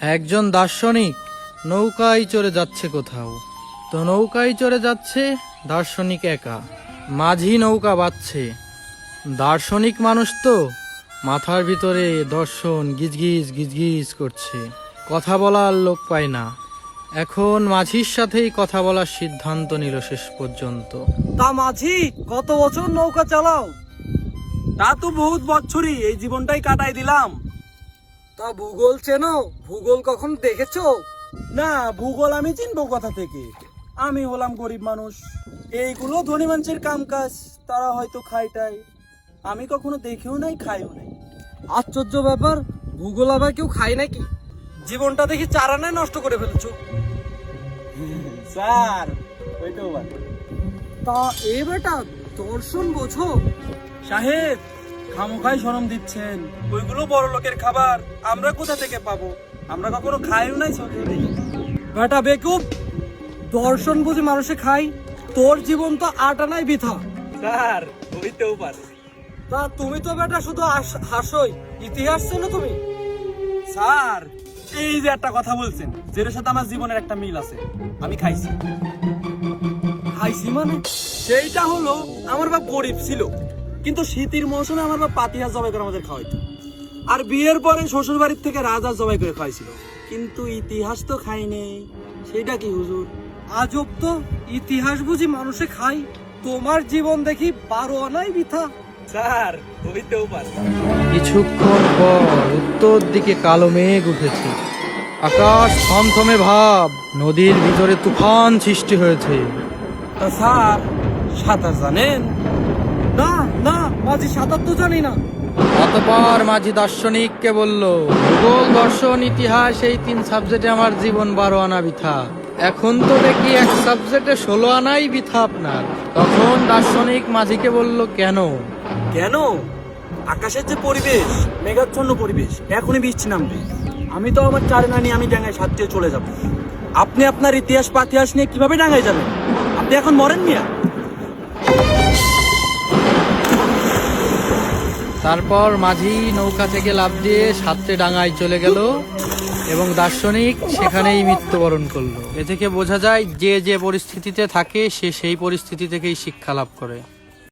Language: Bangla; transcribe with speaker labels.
Speaker 1: একজন দার্শনিক নৌকায় চড়ে যাচ্ছে কোথাও। তো নৌকায় চড়ে যাচ্ছে দার্শনিক একা। মাঝি নৌকা বাঁধছে। দার্শনিক মানুষ তো, মাথার ভিতরে দর্শন গিজগিজ গিজগিজ করছে। কথা বলার লোক পায় না। এখন মাঝির সাথেই কথা বলার সিদ্ধান্ত নিল শেষ পর্যন্ত।
Speaker 2: তা মাঝি, কত বছর নৌকা চালাও? তা তো বহুত বছরই এই জীবনটাই কাটাই দিলাম। তা ভূগোল চেনো? ভূগোল কখন দেখেছো? না, ভূগোল আমি চিনবো কোথা থেকে? আমি হলাম গরিব মানুষ, এইগুলো ধনী মানুষের কাম কাজ, তারা হয়তো খাইটাই, আমি কখনো দেখেও নাই খাইও নাই। আশ্চর্য ব্যাপার, ভূগোল আবার কেউ খায় নাকি? জীবনটা দেখি চারানায় নষ্ট করে ফেলেছো। স্যার, ওইটাও বাদ। তা এ বেটা, দর্শন বোঝো? সাহেব, খামোখাই শরম দিচ্ছেন, ওইগুলো বড় লোকের খাবার, আমরা কোথা থেকে পাবো? আমরা কখনো খাইও নাই চোখে দেখি। বেটা বেকুব, দর্শন বুঝি মানুষে খাই? তোর জীবন তো আটানাই বৃথা। স্যার, হইতেও পারে। তা তুমি তো বেটা শুধু হাসোই, ইতিহাস চেনো তুমি? স্যার, এই যে একটা কথা বলছেন, যেটার সাথে আমার জীবনের একটা মিল আছে, আমি খাইছি। খাইছি মানে? সেইটা হলো, আমার বাপ গরিব ছিল, কিন্তু শীতের মৌসুমে আমার বাপ পাতিহাঁস জবাই করে আমাদের খাওয়াইতো। আর বিয়ের পরে শ্বশুর বাড়ির থেকে রাজহাঁস জবাই করে খাওয়াইছিল। কিন্তু ইতিহাস তো খাই নেই। সেইটা কি হুজুর? আজব তো, ইতিহাস বুঝি মানুষে খাই? তোমার জীবন দেখি 12 আনাই বৃথা। স্যার, হইতেও পারে।
Speaker 1: কিছুক্ষণ পর উত্তর দিকে কালো মেঘ উঠেছে। আকাশ থমথমে ভাব। নদীর ভিতরে তুফান সৃষ্টি হয়েছে।
Speaker 2: তা স্যার, সাঁতার জানেন? না না, মাঝি সাঁতার তো জানি না।
Speaker 1: অতঃপর মাঝি দার্শনিককে বলল, ভূগোল, দর্শন, ইতিহাস, এই 3 সাবজেক্টে আমার জীবন 12 আনা বৃথা। এখন তো দেখি এক সাবজেক্টে 16 আনাই বৃথা আপনার। তখন দার্শনিক মাঝিকে বলল, কেন?
Speaker 2: কেন? আকাশের যে পরিবেশ, মেঘাচ্ছন্ন পরিবেশ, এখনই বৃষ্টি নামবে। আমি তো আমার চারে না নিয়ে আমি ডাঙায় সাত দিয়ে চলে যাব। আপনি আপনার ইতিহাস পাতিহাস নিয়ে কিভাবে ডাঙায় যাবেন? আপনি এখন মরেন মিয়া।
Speaker 1: তারপর মাঝি নৌকা থেকে লাফ দিয়ে সাতটে ডাঙায় চলে গেল এবং দার্শনিক সেখানেই মৃত্যুবরণ করলো। এ থেকে বোঝা যায়, যে যে পরিস্থিতিতে থাকে সে সেই পরিস্থিতি থেকেই শিক্ষা লাভ করে।